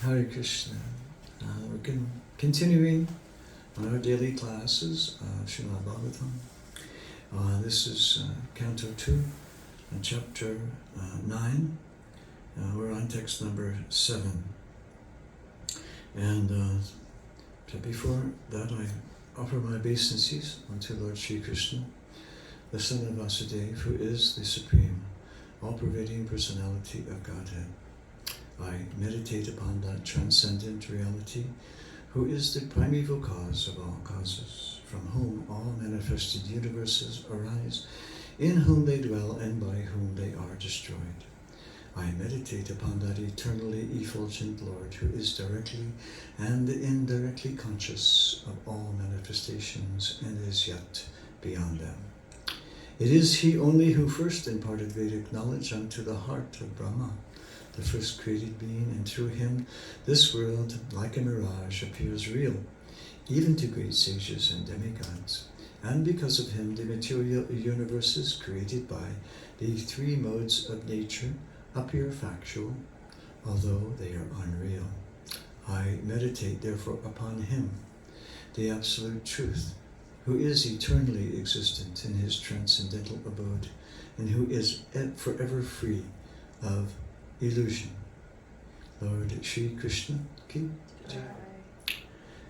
Hare Krishna. We're continuing on our daily classes of Srimad Bhagavatam. This is Canto 2, Chapter 9. We're on text number 7. And so before that, I offer my obeisances unto Lord Sri Krishna, the Son of Vasudeva, who is the Supreme, all-pervading personality of Godhead. I meditate upon that transcendent reality, who is the primeval cause of all causes, from whom all manifested universes arise, in whom they dwell and by whom they are destroyed. I meditate upon that eternally effulgent Lord, who is directly and indirectly conscious of all manifestations and is yet beyond them. It is He only who first imparted Vedic knowledge unto the heart of Brahma, the first created being, and through him this world, like a mirage, appears real, even to great sages and demigods. And because of him, the material universes created by the three modes of nature appear factual, although they are unreal. I meditate therefore upon him, the absolute truth, who is eternally existent in his transcendental abode, and who is forever free of illusion. Lord Sri Krishna ki jai.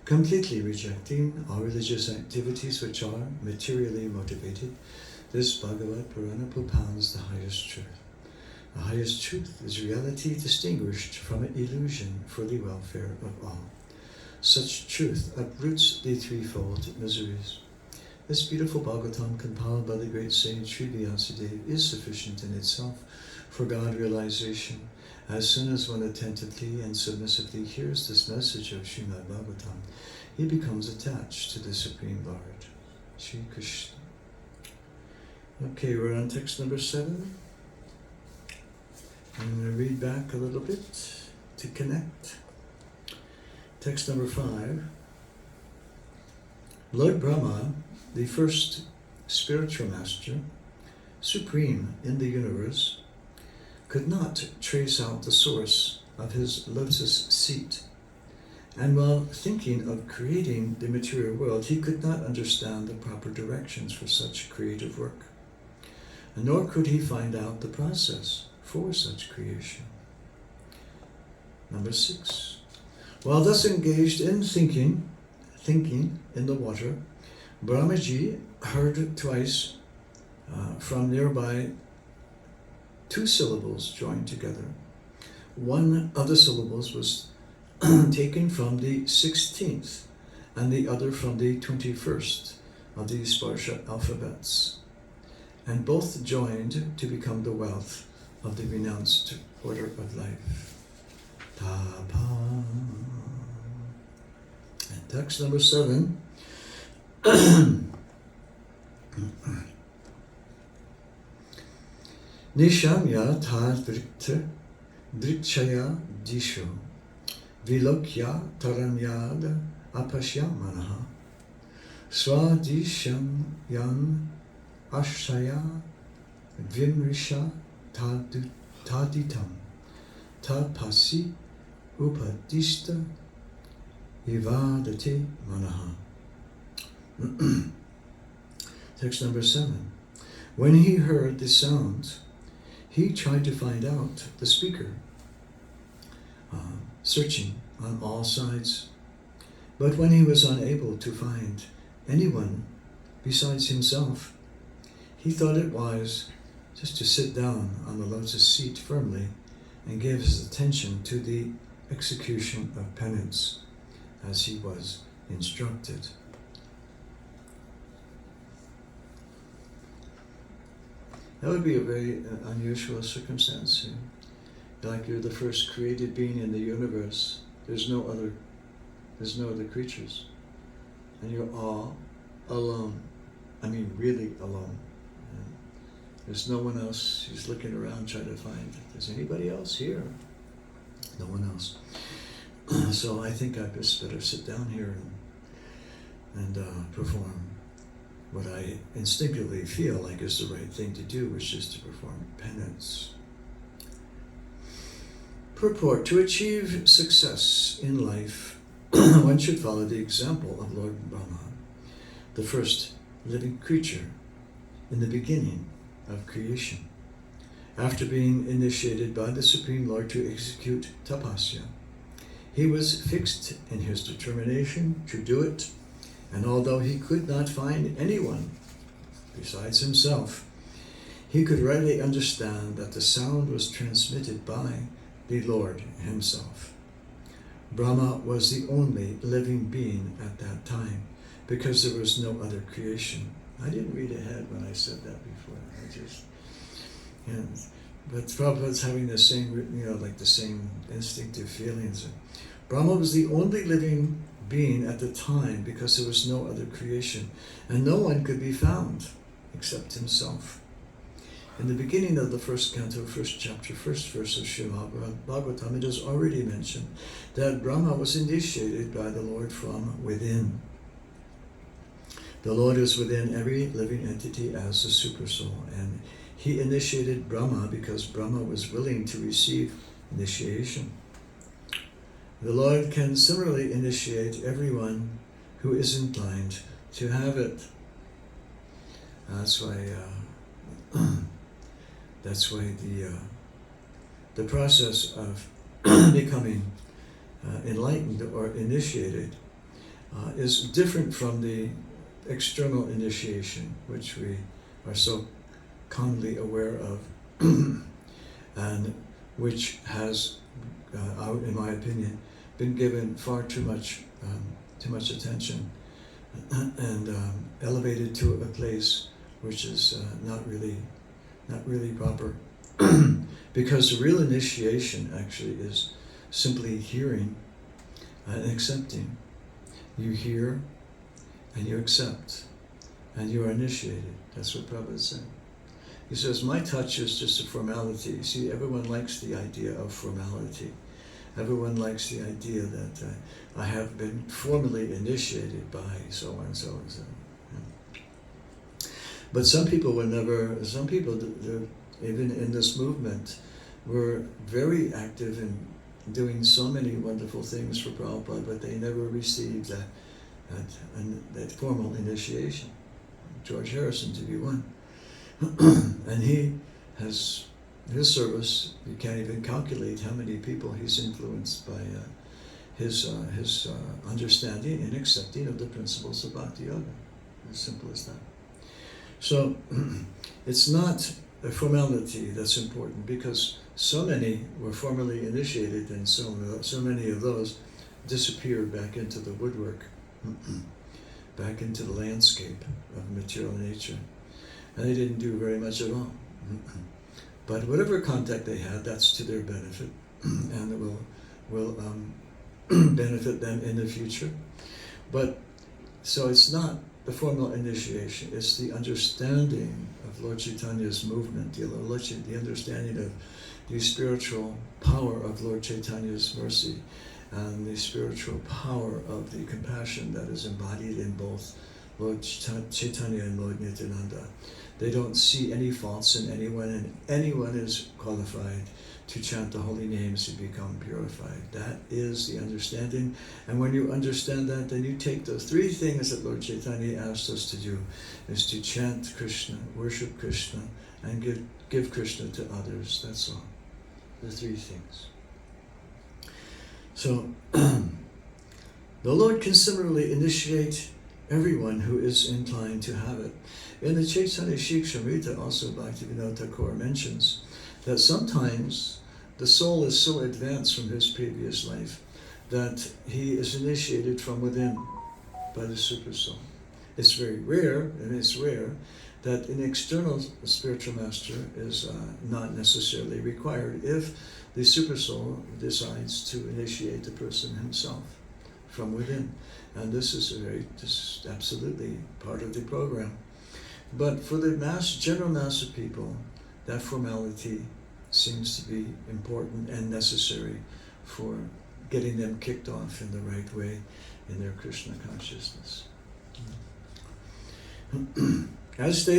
Completely rejecting all religious activities which are materially motivated, this Bhagavad Purana propounds the highest truth. The highest truth is reality distinguished from illusion for the welfare of all. Such truth uproots the threefold miseries. This beautiful Bhagavatam, compiled by the great sage Sri Vyasadeva, is sufficient in itself for God realization. As soon as one attentively and submissively hears this message of Srimad Bhagavatam, he becomes attached to the Supreme Lord, Sri Krishna. Okay, we're on text number 7. I'm going to read back a little bit to connect. Text number 5. Lord Brahma, the first spiritual master, supreme in the universe, could not trace out the source of his lotus seat. And while thinking of creating the material world, he could not understand the proper directions for such creative work. Nor could he find out the process for such creation. Number 6. While thus engaged in thinking in the water, Brahmaji heard twice from nearby 2 syllables joined together. One of the syllables was taken from the 16th and the other from the 21st of the Sparsha alphabets, and both joined to become the wealth of the renounced order of life. Tapa. And text number 7. Nishamya tad vrikshaya disho vilokya taramyad apashyamanaha swadisham yan ashaya vimrisha taditam tapasi upadishta ivadate manaha. Text number 7. When he heard the sound, he tried to find out the speaker, searching on all sides. But when he was unable to find anyone besides himself, he thought it wise just to sit down on the lotus seat firmly and give his attention to the execution of penance, as he was instructed. That would be a very unusual circumstance. Like you're the first created being in the universe. There's no other creatures. And you're all alone. I mean, really alone. There's no one else. He's looking around trying to find, is anybody else here? No one else. So I think I just better sit down here and perform what I instinctively feel like is the right thing to do, which is to perform penance. Purport: to achieve success in life, one should follow the example of Lord Brahma, the first living creature in the beginning of creation. After being initiated by the Supreme Lord to execute tapasya, he was fixed in his determination to do it, and although he could not find anyone besides himself, he could readily understand that the sound was transmitted by the Lord himself. Brahma was the only living being at that time, because there was no other creation. I didn't read ahead when I said that before. But Prabhupada's having the same, like the same instinctive feelings. Brahma was the only living being at the time because there was no other creation, and no one could be found except himself. In the beginning of the first canto, first chapter, first verse of Srimad Bhagavatam, it is already mentioned that Brahma was initiated by the Lord from within. The Lord is within every living entity as the Supersoul, and he initiated Brahma because Brahma was willing to receive initiation. The Lord can similarly initiate everyone who is inclined to have it. That's why the process of becoming enlightened or initiated is different from the external initiation, which we are so commonly aware of, and which has, in my opinion, been given far too much attention and elevated to a place which is not really proper. Because the real initiation actually is simply hearing and accepting. You hear and you accept, and you are initiated. That's what Prabhupada said. He says, my touch is just a formality. You see, everyone likes the idea of formality. Everyone likes the idea that I have been formally initiated by so and so and so. But some people even in this movement, were very active in doing so many wonderful things for Prabhupada, but they never received that formal initiation. George Harrison, to be one. And he has, his service, you can't even calculate how many people he's influenced by his understanding and accepting of the principles of Bhakti Yoga. As simple as that. So it's not a formality that's important, because so many were formally initiated and so many of those disappeared back into the woodwork, back into the landscape of material nature. And they didn't do very much at all. But whatever contact they had, that's to their benefit, and it will benefit them in the future. But so it's not the formal initiation, it's the understanding of Lord Chaitanya's movement, the understanding of the spiritual power of Lord Chaitanya's mercy, and the spiritual power of the compassion that is embodied in both Lord Chaitanya and Lord Nityananda. They don't see any faults in anyone, and anyone is qualified to chant the holy names to become purified. That is the understanding. And when you understand that, then you take those three things that Lord Chaitanya asked us to do, is to chant Krishna, worship Krishna, and give Krishna to others. That's all. The three things. So, the Lord can similarly initiate everyone who is inclined to have it. In the Chaitanya Shikshamrita, also Bhaktivedanta Thakur mentions that sometimes the soul is so advanced from his previous life that he is initiated from within by the Super Soul. It's very rare, and it's rare, that an external spiritual master is not necessarily required if the Super Soul decides to initiate the person himself from within. And this is absolutely part of the program. But for the general mass of people, that formality seems to be important and necessary for getting them kicked off in the right way in their Krishna consciousness. As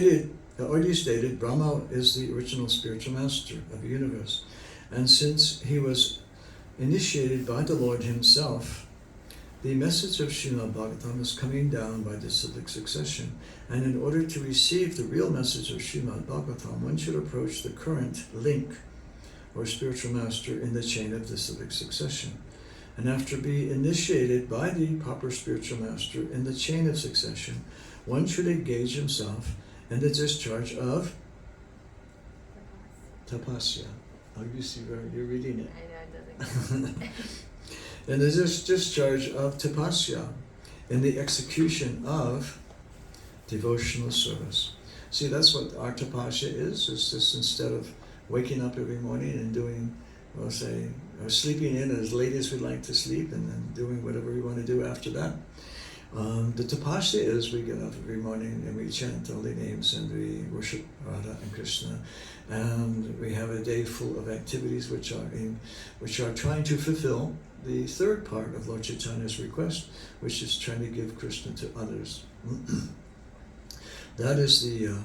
already stated, Brahma is the original spiritual master of the universe. And since he was initiated by the Lord himself, the message of Srimad Bhagavatam is coming down by the cyclic succession. And in order to receive the real message of Srimad Bhagavatam, one should approach the current link or spiritual master in the chain of the cyclic succession. And after being initiated by the proper spiritual master in the chain of succession, one should engage himself in the discharge of tapasya. Oh, you see where you're reading it. I know, it doesn't In the discharge of tapasya, in the execution of devotional service. See, that's what our tapasya is. It's just instead of waking up every morning and doing, well, say, or sleeping in as late as we'd like to sleep and then doing whatever we want to do after that. The tapasya is we get up every morning and we chant holy names and we worship Radha and Krishna, and we have a day full of activities which are trying to fulfill the third part of Lord Chaitanya's request, which is trying to give Krishna to others. That is the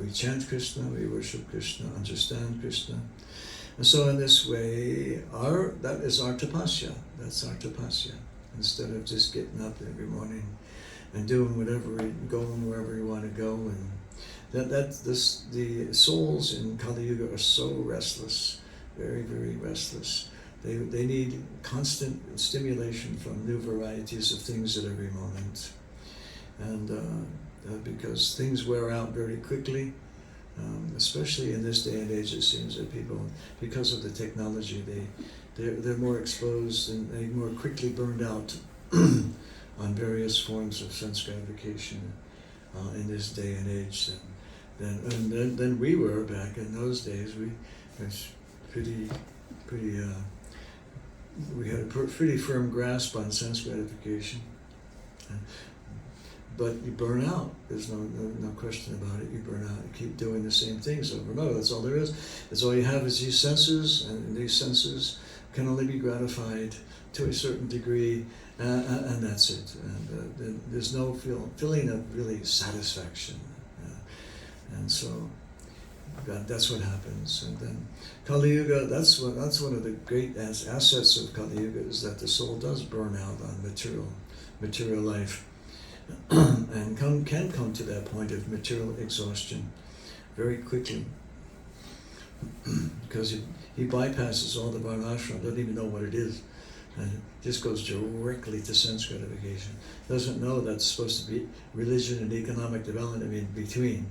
we chant Krishna, we worship Krishna, understand Krishna. And so in this way, that is our tapasya. That's our tapasya. Instead of just getting up every morning and doing whatever, going wherever you want to go. And the souls in Kali Yuga are so restless, very, very restless. They need constant stimulation from new varieties of things at every moment. And because things wear out very quickly, especially in this day and age, it seems that people, because of the technology, they're more exposed and they more quickly burned out on various forms of sense gratification in this day and age than we were back in those days. We had a pretty firm grasp on sense gratification. But you burn out. There's no question about it. You burn out. You keep doing the same things over and over. That's all there is. That's all you have is these senses, and these senses can only be gratified to a certain degree, and that's it. And there's no feeling of really satisfaction. And so that's what happens. And then Kali Yuga, that's one of the great assets of Kali Yuga, is that the soul does burn out on material life. And can come to that point of material exhaustion very quickly, because he bypasses all the varnashram, doesn't even know what it is, and just goes directly to sense gratification. Doesn't know that's supposed to be religion and economic development in between.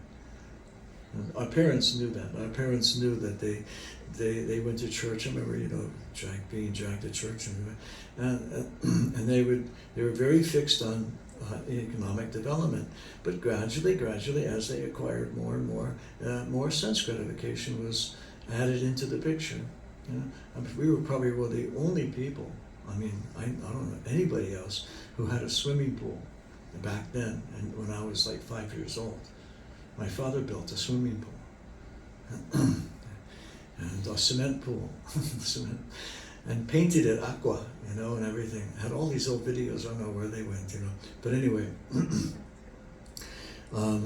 And our parents knew that. Our parents knew that they went to church. I remember, being dragged to church, and they were very fixed on economic development, but gradually, as they acquired more and more sense gratification was added into the picture. We were probably the only people. I don't know anybody else who had a swimming pool back then. And when I was like 5 years old, my father built a swimming pool and a cement pool, and painted it aqua, and everything. Had all these old videos. I don't know where they went, But anyway,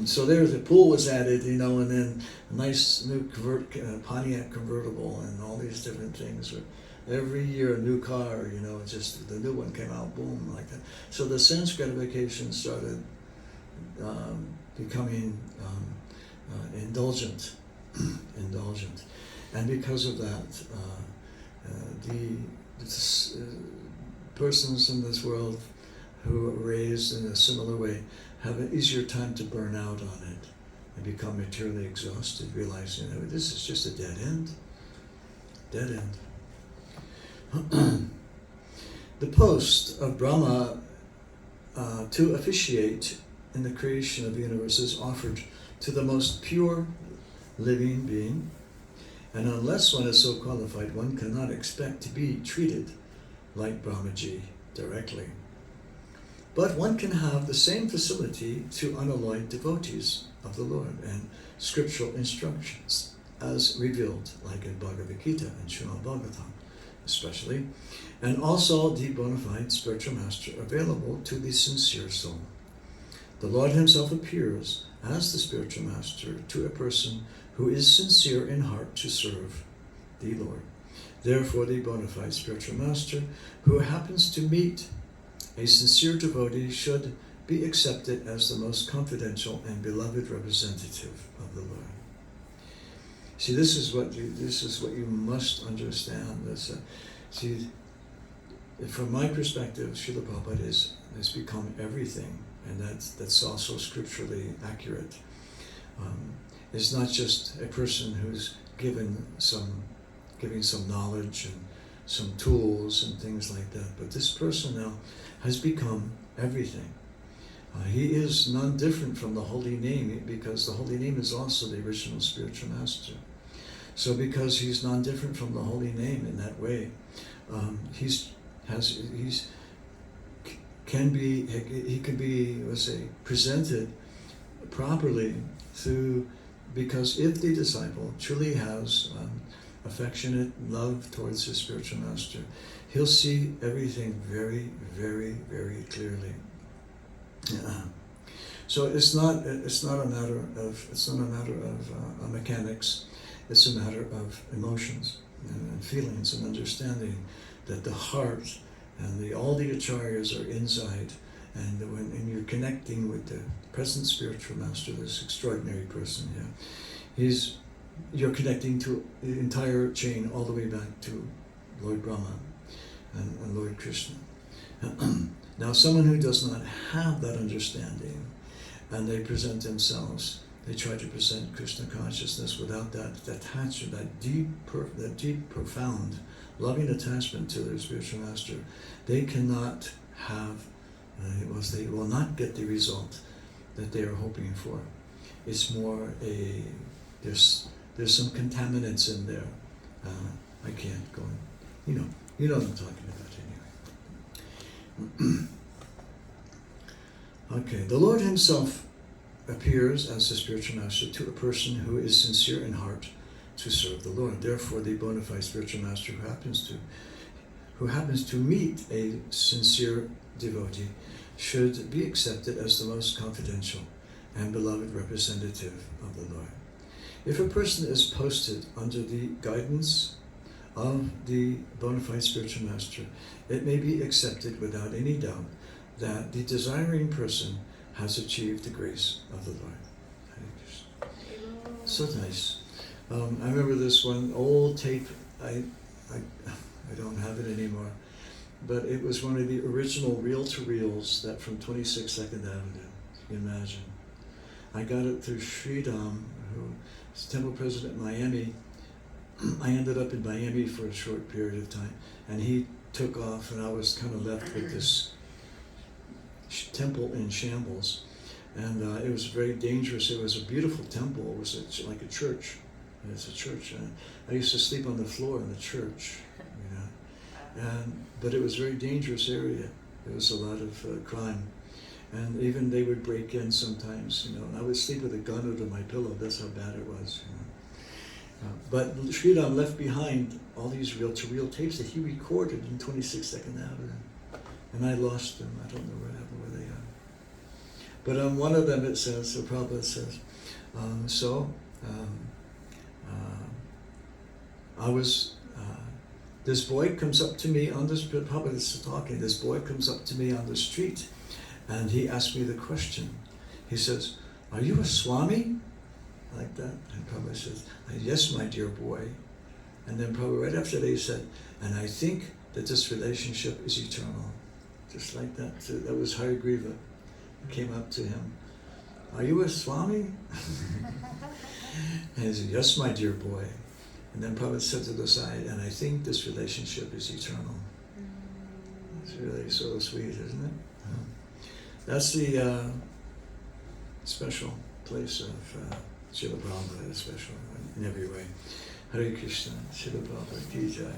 so there the pool was added, and then a nice new Pontiac convertible and all these different things. Every year a new car, just the new one came out, boom, like that. So the sense gratification started becoming indulgent. And because of that, persons in this world who are raised in a similar way have an easier time to burn out on it and become materially exhausted, realizing this is just a dead end. The post of Brahma to officiate in the creation of the universe is offered to the most pure living being, and unless one is so qualified, one cannot expect to be treated like Brahmaji directly. But one can have the same facility to unalloyed devotees of the Lord and scriptural instructions as revealed, like in Bhagavad Gita and Srimad Bhagavatam especially, and also the bona fide spiritual master available to the sincere soul. The Lord himself appears as the spiritual master to a person who is sincere in heart to serve the Lord. Therefore, the bona fide spiritual master who happens to meet a sincere devotee should be accepted as the most confidential and beloved representative of the Lord. See, this is what you must understand. See, from my perspective, Srila Prabhupada has become everything, and that's also scripturally accurate. It's not just a person who's giving some knowledge and some tools and things like that, but this person now has become everything. He is none different from the holy name, because the holy name is also the original spiritual master. So because he's none different from the holy name in that way, he can be, let's say, presented properly because if the disciple truly has affectionate love towards his spiritual master, he'll see everything very, very, very clearly. So it's not a matter of mechanics. It's a matter of emotions and feelings and understanding that the heart and all the acharyas are inside, and when you're connecting with the present spiritual master, this extraordinary person here, you're connecting to the entire chain all the way back to Lord Brahma and Lord Krishna. Now, someone who does not have that understanding, and they present themselves, they try to present Krishna consciousness without that attachment, that deep, profound, loving attachment to their spiritual master, they cannot have, they will not get the result that they are hoping for. It's more there's some contaminants in there. I can't go in. You know what I'm talking about anyway. Okay, the Lord himself appears as the spiritual master to a person who is sincere in heart to serve the Lord. Therefore, the bona fide spiritual master who happens to meet a sincere devotee should be accepted as the most confidential and beloved representative of the Lord. If a person is posted under the guidance of the bona fide spiritual master, it may be accepted without any doubt that the desiring person has achieved the grace of the Lord. So nice. I remember this one old tape. I don't have it anymore, but it was one of the original reel-to-reels that from 26 Second Avenue. You can imagine. I got it through Sridham, who is temple president in Miami. I ended up in Miami for a short period of time, and he took off, and I was kind of left with this temple in shambles, and it was very dangerous. It was a beautiful temple. It was like a church. It's a church. I used to sleep on the floor in the church, but it was a very dangerous area. There was a lot of crime, and even they would break in sometimes. And I would sleep with a gun under my pillow. That's how bad it was. But Sridham left behind all these reel-to-reel tapes that he recorded in 26 Second Avenue. And I lost them. I don't know where they are. But on one of them it says, so Prabhupada says, this boy comes up to me on this, Prabhupada is talking, this boy comes up to me on the street, and he asked me the question. He says, "Are you a Swami?" Like that. And Prabhupada says, "Yes, my dear boy." And then Prabhupada right after that he said, "And I think that this relationship is eternal." Just like that. So that was Harigriva. Came up to him. "Are you a Swami?" And he said, "Yes, my dear boy." And then Prabhupada said to the side, "And I think this relationship is eternal." It's really so sweet, isn't it? That's the special place of Srila Prabhupada, special in every way. Hare Krishna, Srila Prabhupada ki jai.